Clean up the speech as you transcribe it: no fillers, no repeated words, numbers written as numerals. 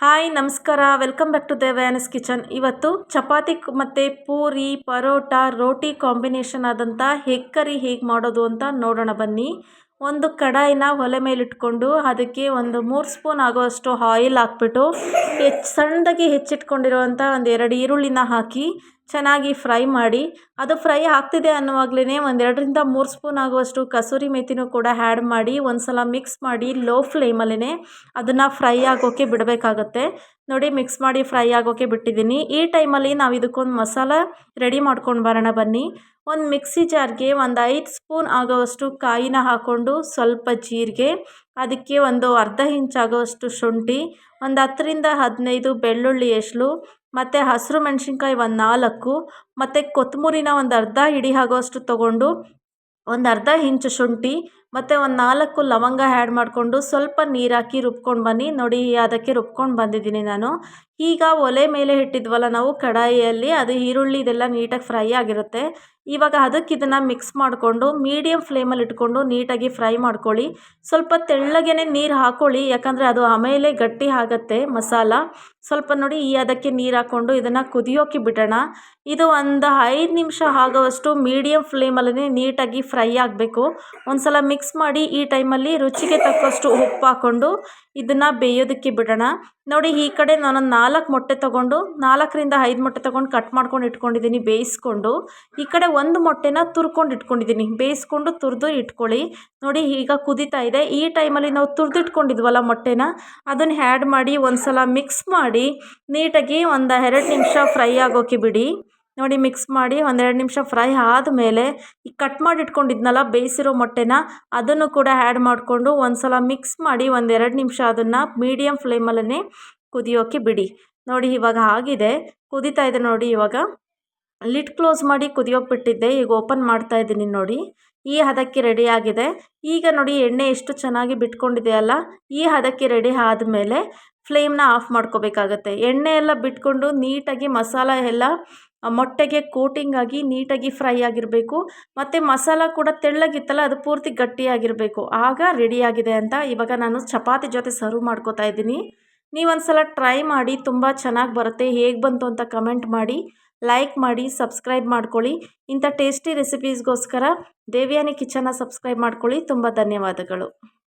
Hi ನಮಸ್ಕಾರ, welcome back to ದೇವಯಾನೀಸ್ kitchen. ಇವತ್ತು ಚಪಾತಿ ಮತ್ತು ಪೂರಿ, ಪರೋಟ, ರೋಟಿ ಕಾಂಬಿನೇಷನ್ ಆದಂಥ ಎಗ್ ಕರಿ ಹೇಗೆ ಮಾಡೋದು ಅಂತ ನೋಡೋಣ ಬನ್ನಿ. ಒಂದು ಕಡಾಯಿನ ಒಲೆ ಮೇಲಿಟ್ಕೊಂಡು ಅದಕ್ಕೆ ಒಂದು 3 ಸ್ಪೂನ್ ಆಗುವಷ್ಟು ಆಯಿಲ್ ಹಾಕ್ಬಿಟ್ಟು ಸಣ್ಣದಾಗಿ ಹೆಚ್ಚಿಟ್ಕೊಂಡಿರುವಂಥ ಒಂದು 2 ಈರುಳ್ಳಿನ ಹಾಕಿ ಚೆನ್ನಾಗಿ ಫ್ರೈ ಮಾಡಿ, ಅದು ಫ್ರೈ ಆಗ್ತಿದೆ ಅನ್ನುವಾಗಲೇ ಒಂದು 2ರಿಂದ 3 ಸ್ಪೂನ್ ಆಗುವಷ್ಟು ಕಸೂರಿ ಮೇಥಿನೂ ಕೂಡ ಆ್ಯಡ್ ಮಾಡಿ ಒಂದು ಸಲ ಮಿಕ್ಸ್ ಮಾಡಿ ಲೋ ಫ್ಲೇಮಲ್ಲೇ ಅದನ್ನು ಫ್ರೈ ಆಗೋಕ್ಕೆ ಬಿಡಬೇಕಾಗತ್ತೆ. ನೋಡಿ, ಮಿಕ್ಸ್ ಮಾಡಿ ಫ್ರೈ ಆಗೋಕ್ಕೆ ಬಿಟ್ಟಿದ್ದೀನಿ. ಈ ಟೈಮಲ್ಲಿ ನಾವು ಇದಕ್ಕೊಂದು ಮಸಾಲ ರೆಡಿ ಮಾಡ್ಕೊಂಡು ಬರೋಣ ಬನ್ನಿ. ಒಂದು ಮಿಕ್ಸಿ ಜಾರ್ಗೆ ಒಂದು 5 ಸ್ಪೂನ್ ಆಗೋವಷ್ಟು ಕಾಯಿನ ಹಾಕ್ಕೊಂಡು ಸ್ವಲ್ಪ ಜೀರಿಗೆ, ಅದಕ್ಕೆ ಒಂದು ಅರ್ಧ ಇಂಚ್ ಆಗೋವಷ್ಟು ಶುಂಠಿ, ಒಂದು 10ರಿಂದ 15 ಬೆಳ್ಳುಳ್ಳಿ ಎಸಳು ಮತ್ತು ಹಸಿರು ಮೆಣಸಿನ್ಕಾಯಿ ಒಂದು 4 ಮತ್ತು ಕೊತ್ತಂಬರಿನ ಒಂದು ಅರ್ಧ ಹಿಡಿ ಆಗೋವಷ್ಟು ತೊಗೊಂಡು ಒಂದು ಅರ್ಧ ಇಂಚು ಶುಂಠಿ ಮತ್ತು ಒಂದು 4 ಲವಂಗ ಆ್ಯಡ್ ಮಾಡಿಕೊಂಡು ಸ್ವಲ್ಪ ನೀರು ಹಾಕಿ ರುಬ್ಕೊಂಡು ಬನ್ನಿ. ನೋಡಿ, ಅದಕ್ಕೆ ರುಬ್ಕೊಂಡು ಬಂದಿದ್ದೀನಿ ನಾನು. ಈಗ ಒಲೆ ಮೇಲೆ ಇಟ್ಟಿದ್ವಲ್ಲ ನಾವು ಕಡಾಯಿಯಲ್ಲಿ, ಅದು ಈರುಳ್ಳಿ ಇದೆಲ್ಲ ನೀಟಾಗಿ ಫ್ರೈ ಆಗಿರುತ್ತೆ. ಇವಾಗ ಅದಕ್ಕೆ ಇದನ್ನು ಮಿಕ್ಸ್ ಮಾಡಿಕೊಂಡು ಮೀಡಿಯಮ್ ಫ್ಲೇಮಲ್ಲಿ ಇಟ್ಕೊಂಡು ನೀಟಾಗಿ ಫ್ರೈ ಮಾಡ್ಕೊಳ್ಳಿ. ಸ್ವಲ್ಪ ತೆಳ್ಳಗೆ ನೀರು ಹಾಕ್ಕೊಳ್ಳಿ, ಯಾಕಂದರೆ ಅದು ಆಮೇಲೆ ಗಟ್ಟಿ ಆಗುತ್ತೆ ಮಸಾಲ. ಸ್ವಲ್ಪ ನೋಡಿ, ಅದಕ್ಕೆ ನೀರು ಹಾಕ್ಕೊಂಡು ಇದನ್ನು ಕುದಿಯೋಕ್ಕೆ ಬಿಡೋಣ. ಇದು ಒಂದು 5 ನಿಮಿಷ ಆಗೋವಷ್ಟು ಮೀಡಿಯಮ್ ಫ್ಲೇಮಲ್ಲೇ ನೀಟಾಗಿ ಫ್ರೈ ಆಗಬೇಕು. ಒಂದು ಸಲ ಮಿಕ್ಸ್ ಮಾಡಿ ಈ ಟೈಮಲ್ಲಿ ರುಚಿಗೆ ತಕ್ಕಷ್ಟು ಉಪ್ಪು ಹಾಕ್ಕೊಂಡು ಇದನ್ನು ಬೇಯೋದಕ್ಕೆ ಬಿಡೋಣ. ನೋಡಿ, ಈ ಕಡೆ ನಾನೊಂದು 4 ಮೊಟ್ಟೆ ತೊಗೊಂಡು 4ರಿಂದ 5 ಮೊಟ್ಟೆ ತೊಗೊಂಡು ಕಟ್ ಮಾಡ್ಕೊಂಡು ಇಟ್ಕೊಂಡಿದ್ದೀನಿ ಬೇಯಿಸ್ಕೊಂಡು. ಈ ಕಡೆ ಒಂದು ಮೊಟ್ಟೆನ ತುರ್ಕೊಂಡು ಇಟ್ಕೊಂಡಿದ್ದೀನಿ, ಬೇಯಿಸ್ಕೊಂಡು ತುರಿದು ಇಟ್ಕೊಳ್ಳಿ. ನೋಡಿ, ಈಗ ಕುದೀತಾ ಇದೆ. ಈ ಟೈಮಲ್ಲಿ ನಾವು ತುರಿದಿಟ್ಕೊಂಡಿದ್ವಲ್ಲ ಮೊಟ್ಟೆನ, ಅದನ್ನು ಆ್ಯಡ್ ಮಾಡಿ ಒಂದು ಸಲ ಮಿಕ್ಸ್ ಮಾಡಿ ನೀಟಾಗಿ ಒಂದು 2 ನಿಮಿಷ ಫ್ರೈ ಆಗೋಕ್ಕೆ ಬಿಡಿ. ನೋಡಿ, ಮಿಕ್ಸ್ ಮಾಡಿ ಒಂದು 2 ನಿಮಿಷ ಫ್ರೈ ಆದಮೇಲೆ ಈ ಕಟ್ ಮಾಡಿ ಇಟ್ಕೊಂಡಿದ್ನಲ್ಲ ಬೇಯಿಸಿರೋ ಮೊಟ್ಟೆನ, ಅದನ್ನು ಕೂಡ ಆ್ಯಡ್ ಮಾಡಿಕೊಂಡು ಒಂದು ಸಲ ಮಿಕ್ಸ್ ಮಾಡಿ ಒಂದು 2 ನಿಮಿಷ ಅದನ್ನು ಮೀಡಿಯಮ್ ಫ್ಲೇಮಲ್ಲೇ ಕುದಿಯೋಕ್ಕೆ ಬಿಡಿ. ನೋಡಿ, ಇವಾಗ ಆಗಿದೆ, ಕುದೀತಾ ಇದೆ. ನೋಡಿ, ಇವಾಗ ಲಿಡ್ ಕ್ಲೋಸ್ ಮಾಡಿ ಕುದಿಯೋಕೆ ಬಿಟ್ಟಿದ್ದೆ, ಈಗ ಓಪನ್ ಮಾಡ್ತಾ ಇದ್ದೀನಿ. ನೋಡಿ, ಈ ಹದಕ್ಕೆ ರೆಡಿ ಆಗಿದೆ. ಈಗ ನೋಡಿ, ಎಣ್ಣೆ ಎಷ್ಟು ಚೆನ್ನಾಗಿ ಬಿಟ್ಕೊಂಡಿದೆಯಲ್ಲ, ಈ ಹದಕ್ಕೆ ರೆಡಿ ಆದಮೇಲೆ ಫ್ಲೇಮ್ನ ಆಫ್ ಮಾಡ್ಕೋಬೇಕಾಗತ್ತೆ. ಎಣ್ಣೆ ಎಲ್ಲ ಬಿಟ್ಕೊಂಡು ನೀಟಾಗಿ ಮಸಾಲ ಎಲ್ಲ ಮೊಟ್ಟೆಗೆ ಕೋಟಿಂಗ್ ಆಗಿ ನೀಟಾಗಿ ಫ್ರೈ ಆಗಿರಬೇಕು. ಮತ್ತು ಮಸಾಲ ಕೂಡ ತೆಳ್ಳಗಿತ್ತಲ್ಲ, ಅದು ಪೂರ್ತಿ ಗಟ್ಟಿಯಾಗಿರಬೇಕು. ಆಗ ರೆಡಿಯಾಗಿದೆ ಅಂತ. ಇವಾಗ ನಾನು ಚಪಾತಿ ಜೊತೆ ಸರ್ವ್ ಮಾಡ್ಕೋತಾ ಇದ್ದೀನಿ. ನೀವೊಂದು ಸಲ ಟ್ರೈ ಮಾಡಿ, ತುಂಬ ಚೆನ್ನಾಗಿ ಬರುತ್ತೆ. ಹೇಗೆ ಬಂತು ಅಂತ ಕಮೆಂಟ್ ಮಾಡಿ, ಲೈಕ್ ಮಾಡಿ, ಸಬ್ಸ್ಕ್ರೈಬ್ ಮಾಡ್ಕೊಳ್ಳಿ. ಇಂಥ ಟೇಸ್ಟಿ ರೆಸಿಪೀಸ್ಗೋಸ್ಕರ ದೇವಯಾನಿ ಕಿಚನ್ನ ಸಬ್ಸ್ಕ್ರೈಬ್ ಮಾಡ್ಕೊಳ್ಳಿ. ತುಂಬ ಧನ್ಯವಾದಗಳು.